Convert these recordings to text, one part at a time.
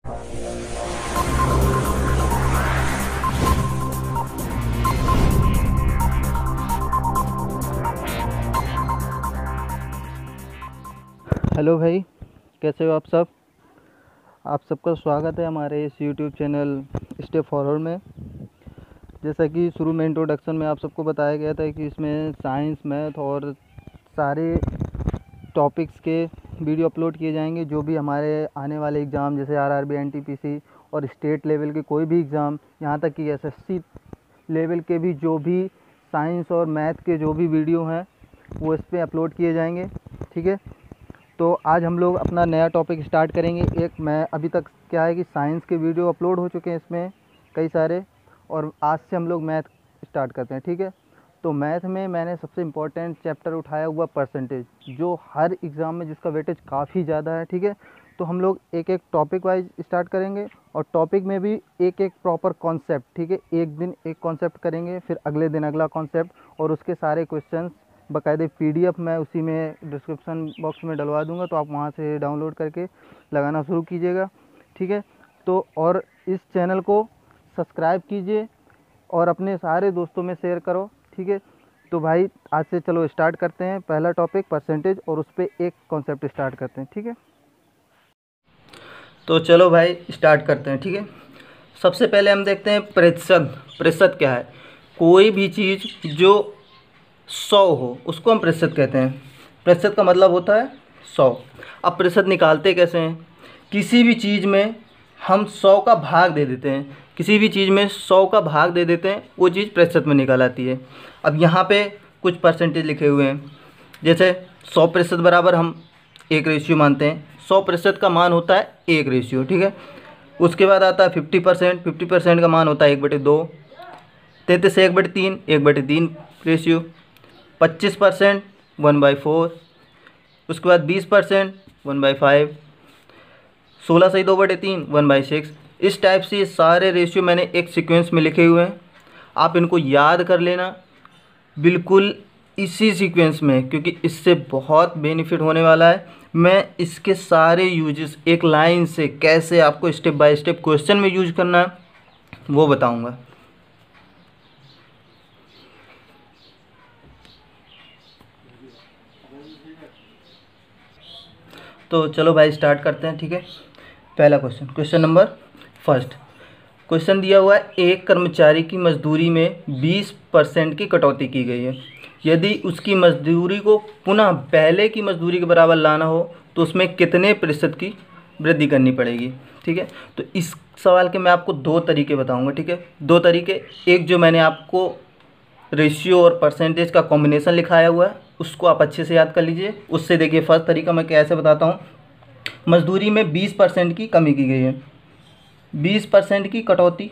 Hello भाई, कैसे हो आप सब। आप सबका स्वागत है हमारे इस यूट्यूब चैनल स्टेप फॉरवर्ड में। जैसा कि शुरू में इंट्रोडक्शन में आप सबको बताया गया था कि इसमें साइंस, मैथ और सारे टॉपिक्स के वीडियो अपलोड किए जाएंगे। जो भी हमारे आने वाले एग्ज़ाम जैसे आरआरबी, एनटीपीसी और स्टेट लेवल के कोई भी एग्ज़ाम, यहाँ तक कि एसएससी लेवल के भी जो भी साइंस और मैथ के जो भी वीडियो हैं वो इस पर अपलोड किए जाएंगे। ठीक है, तो आज हम लोग अपना नया टॉपिक स्टार्ट करेंगे। एक मैं अभी तक क्या है कि साइंस के वीडियो अपलोड हो चुके हैं इसमें कई सारे, और आज से हम लोग मैथ स्टार्ट करते हैं। ठीक है, तो मैथ में मैंने सबसे इम्पोर्टेंट चैप्टर उठाया हुआ परसेंटेज, जो हर एग्ज़ाम में जिसका वेटेज काफ़ी ज़्यादा है। ठीक है, तो हम लोग एक एक टॉपिक वाइज स्टार्ट करेंगे और टॉपिक में भी एक एक प्रॉपर कॉन्सेप्ट। ठीक है, एक दिन एक कॉन्सेप्ट करेंगे, फिर अगले दिन अगला कॉन्सेप्ट, और उसके सारे क्वेश्चंस बाकायदे पीडीएफ मैं उसी में डिस्क्रिप्शन बॉक्स में डलवा दूंगा, तो आप वहां से डाउनलोड करके लगाना शुरू कीजिएगा। ठीक है, तो और इस चैनल को सब्सक्राइब कीजिए और अपने सारे दोस्तों में शेयर करो। ठीक है, तो भाई आज से चलो स्टार्ट करते हैं। पहला टॉपिक परसेंटेज, और उस पर एक कॉन्सेप्ट स्टार्ट करते हैं। ठीक है, तो चलो भाई स्टार्ट करते हैं। ठीक है, सबसे पहले हम देखते हैं प्रतिशत। प्रतिशत क्या है? कोई भी चीज़ जो 100 हो उसको हम प्रतिशत कहते हैं। प्रतिशत का मतलब होता है 100। अब प्रतिशत निकालते कैसे हैं? किसी भी चीज़ में हम 100 का भाग दे देते हैं, किसी भी चीज़ में 100 का भाग दे देते हैं, वो चीज़ प्रतिशत में निकाल आती है। अब यहाँ पे कुछ परसेंटेज लिखे हुए हैं, जैसे 100% बराबर हम 1 रेशियो मानते हैं। 100% का मान होता है 1 रेशियो। ठीक है, उसके बाद आता है 50%। 50% का मान होता है 1/2। 33 से 1/3, 1/3 रेशियो। 25% 1/4। उसके बाद 20% 1/5। 16 से 2/3 1/6। इस टाइप से ये सारे रेशियो मैंने एक सीक्वेंस में लिखे हुए हैं। आप इनको याद कर लेना बिल्कुल इसी सीक्वेंस में, क्योंकि इससे बहुत बेनिफिट होने वाला है। मैं इसके सारे यूजेस एक लाइन से कैसे आपको स्टेप बाय स्टेप क्वेश्चन में यूज करना है वो बताऊंगा। तो चलो भाई स्टार्ट करते हैं। ठीक है, पहला question, question number first. Question दिया हुआ है, एक कर्मचारी की मजदूरी में 20% की कटौती की गई है। यदि उसकी मजदूरी को पुनः पहले की मजदूरी के बराबर लाना हो तो उसमें कितने प्रतिशत की वृद्धि करनी पड़ेगी। ठीक है, तो इस सवाल के मैं आपको 2 तरीके बताऊंगा। ठीक है, 2 तरीके। एक जो मैंने आपको रेशियो और परसेंटेज का कॉम्बिनेशन लिखाया हुआ है उसको आप अच्छे से याद कर लीजिए। उससे देखिए फर्स्ट तरीका मैं कैसे बताता हूँ। मजदूरी में 20% की कमी की गई है, 20% की कटौती,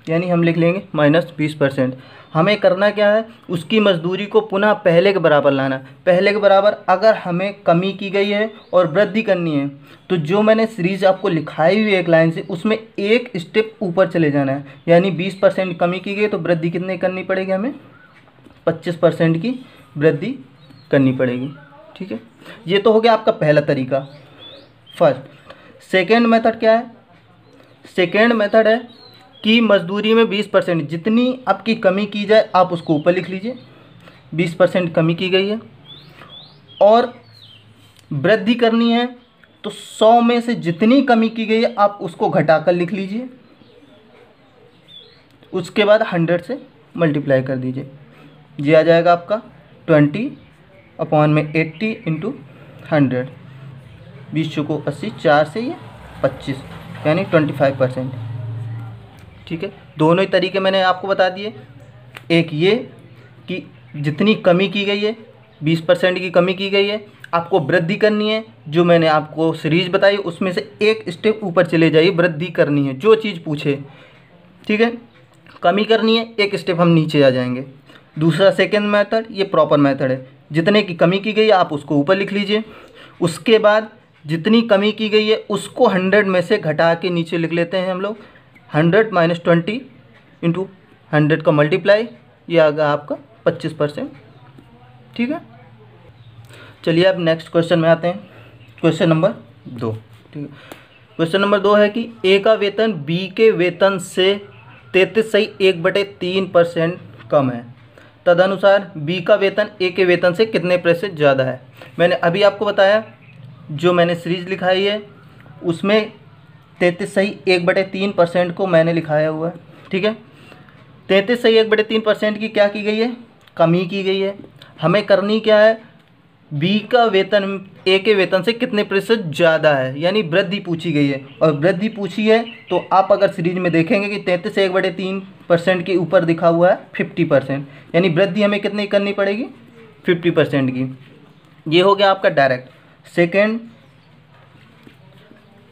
यानी हम लिख लेंगे -20%। हमें करना क्या है? उसकी मजदूरी को पुनः पहले के बराबर लाना। पहले के बराबर अगर हमें कमी की गई है और वृद्धि करनी है तो जो मैंने सीरीज आपको लिखाई हुई एक लाइन से उसमें एक स्टेप ऊपर चले जाना है। यानी 20% कमी की गई तो वृद्धि कितनी करनी पड़ेगी? हमें 25% की वृद्धि करनी पड़ेगी। ठीक है, ये तो हो गया आपका पहला तरीका, फर्स्ट। सेकेंड मेथड क्या है? सेकेंड मेथड है कि मजदूरी में 20% जितनी आपकी कमी की जाए आप उसको ऊपर लिख लीजिए। 20% कमी की गई है और वृद्धि करनी है तो 100 में से जितनी कमी की गई है आप उसको घटाकर लिख लीजिए। उसके बाद 100 से मल्टीप्लाई कर दीजिए। ये आ जाएगा आपका 20/80 इंटू 100। 20 को 80, 4 से ये 25, यानी 25%। ठीक है, दोनों ही तरीके मैंने आपको बता दिए। एक ये कि जितनी कमी की गई है 20% की कमी की गई है, आपको वृद्धि करनी है। जो मैंने आपको सीरीज बताई उसमें से एक स्टेप ऊपर चले जाइए, वृद्धि करनी है जो चीज़ पूछे। ठीक है, कमी करनी है एक स्टेप हम नीचे आ जाएंगे। दूसरा सेकेंड मेथड ये प्रॉपर मेथड है, जितने की कमी की गई है आप उसको ऊपर लिख लीजिए। उसके बाद जितनी कमी की गई है उसको 100 में से घटा के नीचे लिख लेते हैं हम लोग। 100 - 20 इंटू 100 का मल्टीप्लाई, ये आ गया आपका 25%। ठीक है, चलिए अब नेक्स्ट क्वेश्चन में आते हैं, क्वेश्चन नंबर 2। ठीक है, क्वेश्चन नंबर 2 है कि ए का वेतन बी के वेतन से 33.1/3% कम है, तदनुसार बी का वेतन ए के वेतन से कितने प्रतिशत ज़्यादा है। मैंने अभी आपको बताया, जो मैंने सीरीज लिखाई है उसमें 33.1/3% को मैंने लिखाया हुआ है, ठीक है। 33.1/3% की क्या की गई है, कमी की गई है। हमें करनी क्या है, बी का वेतन ए के वेतन से कितने प्रतिशत ज़्यादा है, यानी वृद्धि पूछी गई है। और वृद्धि पूछी है तो आप अगर सीरीज में देखेंगे कि 33.1/3% के ऊपर दिखा हुआ है 50%, यानी वृद्धि हमें कितनी करनी पड़ेगी, 50% की। ये हो गया आपका डायरेक्ट। सेकेंड,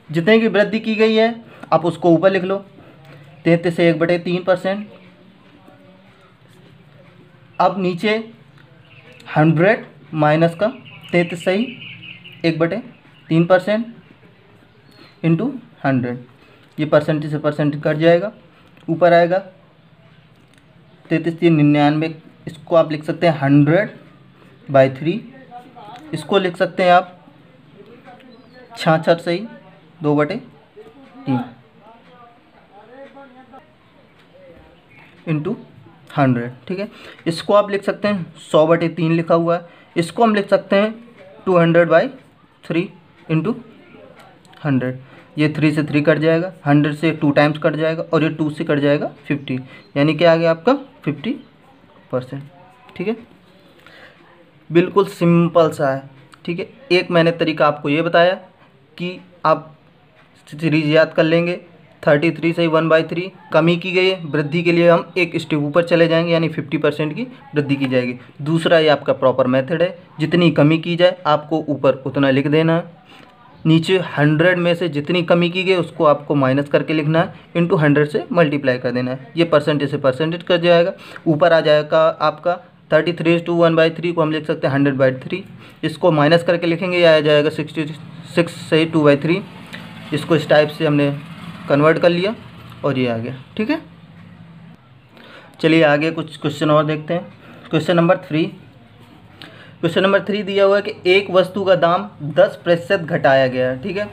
जितने की वृद्धि की गई है आप उसको ऊपर लिख लो, 33/1/3%। अब नीचे 100 माइनस का 33.1/3% इंटू 100, ये परसेंटेज से परसेंटेज कट जाएगा, ऊपर आएगा 33.99। इसको आप लिख सकते हैं 100/3, इसको लिख सकते हैं आप 66 2/3 इंटू 100, ठीक है। इसको आप लिख सकते हैं 100/3 लिखा हुआ है, इसको हम लिख सकते हैं 200/3 इंटू 100। ये 3 से 3 कट जाएगा, 100 से 2 टाइम्स कट जाएगा, और ये 2 से कट जाएगा 50, यानी क्या आ गया आपका 50%, ठीक है। बिल्कुल सिंपल सा है, ठीक है। एक मैंने तरीका आपको ये बताया कि आप सीरीज याद कर लेंगे, 33 से 1/3 कमी की गई है, वृद्धि के लिए हम एक स्टेप ऊपर चले जाएंगे, यानी 50% की वृद्धि की जाएगी। दूसरा ये आपका प्रॉपर मेथड है, जितनी कमी की जाए आपको ऊपर उतना लिख देना है, नीचे 100 में से जितनी कमी की गई उसको आपको माइनस करके लिखना है, इंटू 100 से मल्टीप्लाई कर देना है, ये परसेंटेज से परसेंटेज कर जाएगा, ऊपर आ जाएगा आपका 33 to 1/3 को हम लिख सकते हैं 100/3, इसको माइनस करके लिखेंगे, ये आ जाएगा 66 से 2/3, इसको इस टाइप से हमने कन्वर्ट कर लिया और ये आ गया, ठीक है। चलिए आगे कुछ क्वेश्चन और देखते हैं। क्वेश्चन नंबर 3 दिया हुआ है कि एक वस्तु का दाम 10% घटाया गया है, ठीक है।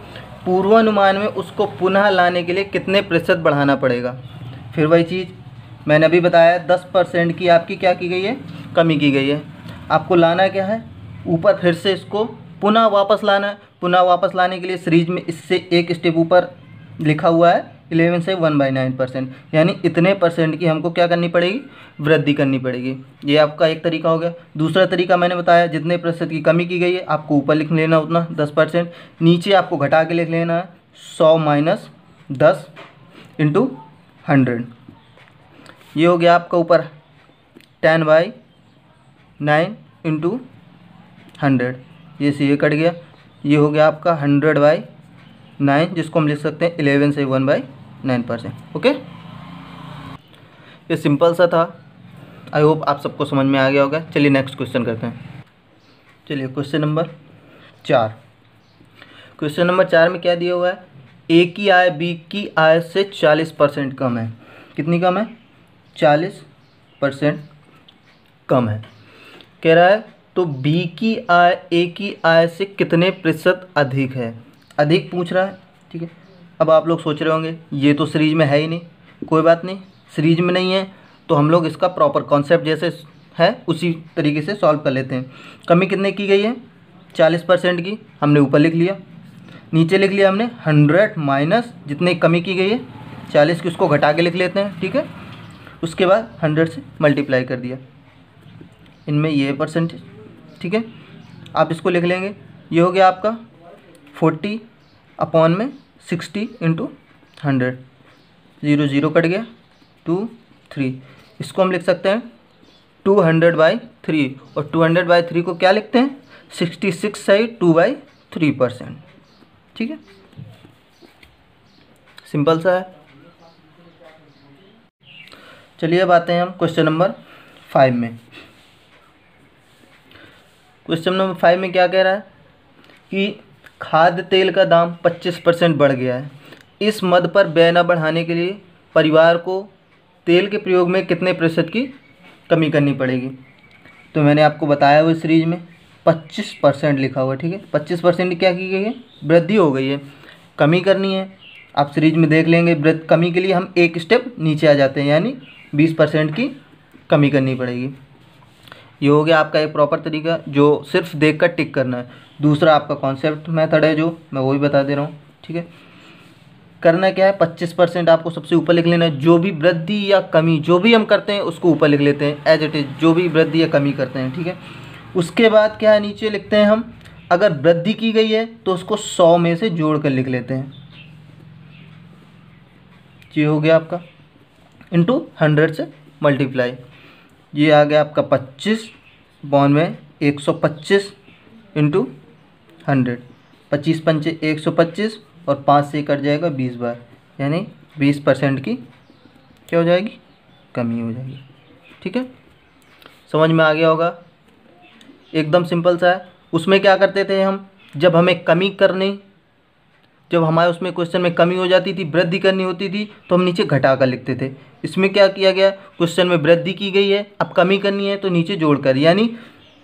पूर्वानुमान में उसको पुनः लाने के लिए कितने प्रतिशत बढ़ाना पड़ेगा। फिर वही चीज़ मैंने अभी बताया, 10% की आपकी क्या की गई है, कमी की गई है। आपको लाना क्या है, ऊपर फिर से इसको पुनः वापस लाना है। पुनः वापस लाने के लिए सीरीज में इससे एक स्टेप ऊपर लिखा हुआ है 11 से 1/9%, यानी इतने परसेंट की हमको क्या करनी पड़ेगी, वृद्धि करनी पड़ेगी। ये आपका एक तरीका हो गया। दूसरा तरीका मैंने बताया, जितने प्रतिशत की कमी की गई है आपको ऊपर लिख लेना उतना 10%, नीचे आपको घटा के लिख लेना है 100 माइनस 10 इंटू 100। ये हो गया आपका ऊपर 10/9 इंटू 100, ये से ये कट गया, ये हो गया आपका 100/9, जिसको हम लिख सकते हैं 11 से 1/9%, ओके। ये सिंपल सा था, आई होप आप सबको समझ में आ गया होगा। चलिए नेक्स्ट क्वेश्चन करते हैं। चलिए क्वेश्चन नंबर 4। क्वेश्चन नंबर 4 में क्या दिया हुआ है, ए की आय बी की आय से 40% कम है। कितनी कम है, 40% कम है। कह रहा है तो बी की आय ए की आय से कितने प्रतिशत अधिक है, अधिक पूछ रहा है, ठीक है। अब आप लोग सोच रहे होंगे ये तो सीरीज में है ही नहीं, कोई बात नहीं, सीरीज में नहीं है तो हम लोग इसका प्रॉपर कॉन्सेप्ट जैसे है उसी तरीके से सॉल्व कर लेते हैं। कमी कितने की गई है, 40% की, हमने ऊपर लिख लिया, नीचे लिख लिया हमने 100 माइनस जितनी कमी की गई है 40 की, उसको घटा के लिख लेते हैं, ठीक है। उसके बाद 100 से मल्टीप्लाई कर दिया, इनमें ये परसेंटेज, ठीक है। आप इसको लिख लेंगे, ये हो गया आपका 40/60 इंटू 100, 0 0 कट गया, 2 3, इसको हम लिख सकते हैं 200/3, और 200/3 को क्या लिखते हैं, 66 से 2/3%, ठीक है। सिंपल सा है। चलिए अब आते हैं हम क्वेश्चन नंबर 5 में। क्वेश्चन नंबर 5 में क्या कह रहा है कि खाद्य तेल का दाम 25% बढ़ गया है। इस मद पर व्यय न बढ़ाने के लिए परिवार को तेल के प्रयोग में कितने प्रतिशत की कमी करनी पड़ेगी। तो मैंने आपको बताया हुआ सीरीज में 25% लिखा हुआ है, ठीक है। 25% की क्या की गई है, वृद्धि हो गई है। कमी करनी है, आप सीरीज में देख लेंगे वृत्त कमी के लिए हम एक स्टेप नीचे आ जाते हैं, यानी 20% की कमी करनी पड़ेगी। ये हो गया आपका एक प्रॉपर तरीका जो सिर्फ देख कर टिक करना है। दूसरा आपका कॉन्सेप्ट मेथड है जो मैं वो भी बता दे रहा हूँ, ठीक है। करना क्या है, 25% आपको सबसे ऊपर लिख लेना है। जो भी वृद्धि या कमी जो भी हम करते हैं उसको ऊपर लिख लेते हैं एज इट इज़, जो भी वृद्धि या कमी करते हैं, ठीक है। उसके बाद क्या है, नीचे लिखते हैं हम, अगर वृद्धि की गई है तो उसको 100 में से जोड़ कर लिख लेते हैं। ये हो गया आपका इंटू 100 से मल्टीप्लाई, ये आ गया आपका 25 92 125 इंटू 100, 25 पंचे 125 और 5 से कट जाएगा 20 बार, यानी 20% की क्या हो जाएगी, कमी हो जाएगी, ठीक है। समझ में आ गया होगा, एकदम सिंपल सा है। उसमें क्या करते थे हम, जब हमें कमी करनी, जब हमारे उसमें क्वेश्चन में कमी हो जाती थी, वृद्धि करनी होती थी, तो हम नीचे घटा कर लिखते थे। इसमें क्या किया गया, क्वेश्चन में वृद्धि की गई है, अब कमी करनी है तो नीचे जोड़कर, यानी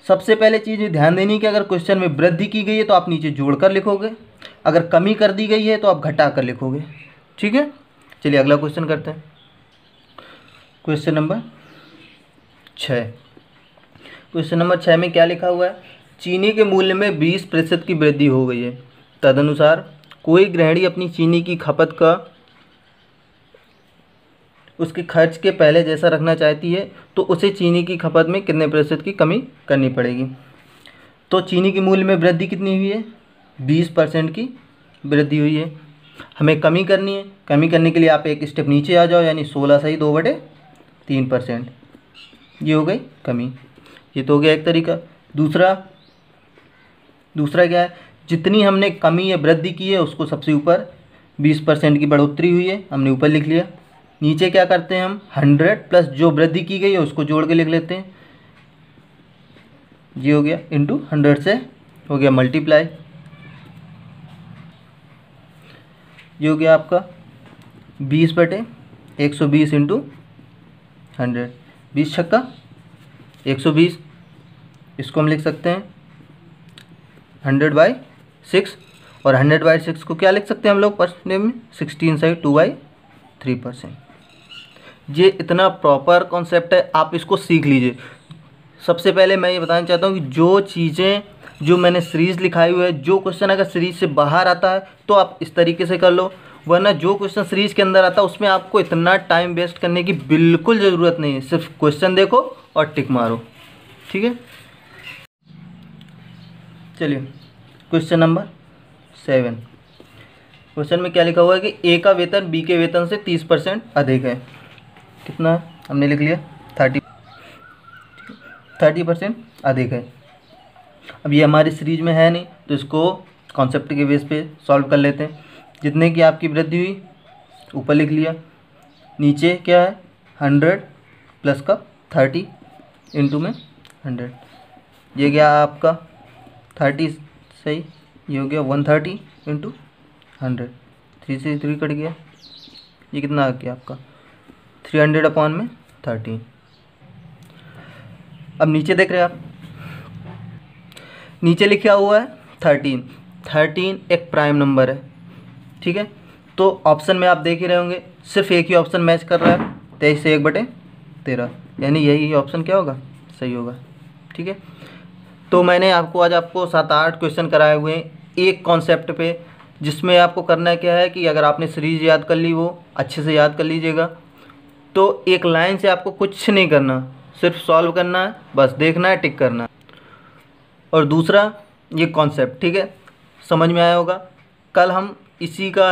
सबसे पहले चीज़ ये ध्यान देनी कि अगर क्वेश्चन में वृद्धि की गई है तो आप नीचे जोड़कर लिखोगे, अगर कमी कर दी गई है तो आप घटा कर लिखोगे, ठीक है। चलिए अगला क्वेश्चन करते हैं, क्वेश्चन नंबर 6। क्वेश्चन नंबर 6 में क्या लिखा हुआ है, चीनी के मूल्य में 20% की वृद्धि हो गई है, तदनुसार कोई गृहिणी अपनी चीनी की खपत का उसके खर्च के पहले जैसा रखना चाहती है तो उसे चीनी की खपत में कितने प्रतिशत की कमी करनी पड़ेगी। तो चीनी के मूल्य में वृद्धि कितनी हुई है, 20% की वृद्धि हुई है। हमें कमी करनी है, कमी करने के लिए आप एक स्टेप नीचे आ जाओ, यानी 16 सही 2/3%, ये हो गई कमी। ये तो हो गया एक तरीका। दूसरा क्या है, जितनी हमने कमी या वृद्धि की है उसको सबसे ऊपर 20% की बढ़ोतरी हुई है, हमने ऊपर लिख लिया। नीचे क्या करते हैं हम, 100 प्लस जो वृद्धि की गई है उसको जोड़ के लिख लेते हैं, ये हो गया इंटू 100 से हो गया मल्टीप्लाई, ये हो गया आपका 20/120 इंटू 100, 20 छक्का 120, इसको हम लिख सकते हैं 100/6, और 100/6 को क्या लिख सकते हैं हम लोग परसेंटेज में, 16 सही 2/3%। ये इतना प्रॉपर कॉन्सेप्ट है, आप इसको सीख लीजिए। सबसे पहले मैं ये बताना चाहता हूँ कि जो चीज़ें जो मैंने सीरीज़ लिखाई हुई है, जो क्वेश्चन अगर सीरीज़ से बाहर आता है तो आप इस तरीके से कर लो, वरना जो क्वेश्चन सीरीज़ के अंदर आता है उसमें आपको इतना टाइम वेस्ट करने की बिल्कुल ज़रूरत नहीं है। सिर्फ क्वेश्चन देखो और टिक मारो, ठीक है। चलिए क्वेश्चन नंबर 7। क्वेश्चन में क्या लिखा हुआ है कि ए का वेतन बी के वेतन से 30% अधिक है। कितना है, हमने लिख लिया 30% अधिक है। अब ये हमारी सीरीज में है नहीं तो इसको कॉन्सेप्ट के बेस पे सॉल्व कर लेते हैं। जितने की आपकी वृद्धि हुई ऊपर लिख लिया, नीचे क्या है 100 प्लस का 30 इंटू में 100, ये गया आपका 30 सही, ये हो गया 130 इंटू 100, 3 से 3 कट गया, ये कितना आ गया आपका 300/13। अब नीचे देख रहे हैं आप, नीचे लिखा हुआ है 13 एक प्राइम नंबर है, ठीक है। तो ऑप्शन में आप देख ही रहे होंगे सिर्फ एक ही ऑप्शन मैच कर रहा है, 23 से 1/13, यानी यही ऑप्शन क्या होगा, सही होगा, ठीक है। तो मैंने आज आपको 7-8 क्वेश्चन कराए हुए हैं एक कॉन्सेप्ट पे, जिसमें आपको करना क्या है कि अगर आपने सीरीज याद कर ली वो अच्छे से याद कर लीजिएगा। तो एक लाइन से आपको कुछ नहीं करना, सिर्फ सॉल्व करना है, बस देखना है, टिक करना है। और दूसरा ये कॉन्सेप्ट, ठीक है, समझ में आया होगा। कल हम इसी का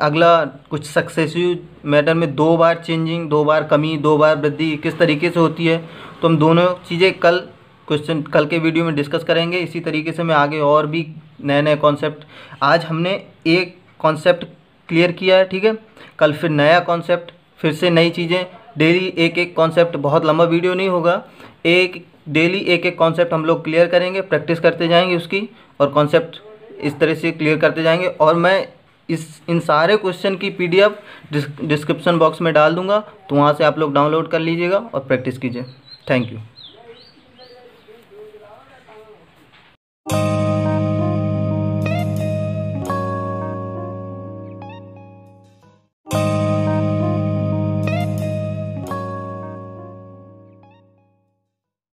अगला कुछ सक्सेसिव मैटर में 2 बार चेंजिंग, 2 बार कमी, 2 बार वृद्धि किस तरीके से होती है, तो हम दोनों चीज़ें कल के वीडियो में डिस्कस करेंगे। इसी तरीके से मैं आगे और भी नए कॉन्सेप्ट, आज हमने एक कॉन्सेप्ट क्लियर किया है, ठीक है। कल फिर नया कॉन्सेप्ट, फिर से नई चीज़ें, डेली एक कॉन्सेप्ट, बहुत लंबा वीडियो नहीं होगा, डेली एक कॉन्सेप्ट हम लोग क्लियर करेंगे, प्रैक्टिस करते जाएंगे उसकी, और कॉन्सेप्ट इस तरह से क्लियर करते जाएंगे। और मैं इन सारे क्वेश्चन की PDF डिस्क्रिप्शन बॉक्स में डाल दूंगा, तो वहाँ से आप लोग डाउनलोड कर लीजिएगा और प्रैक्टिस कीजिए। Thank you.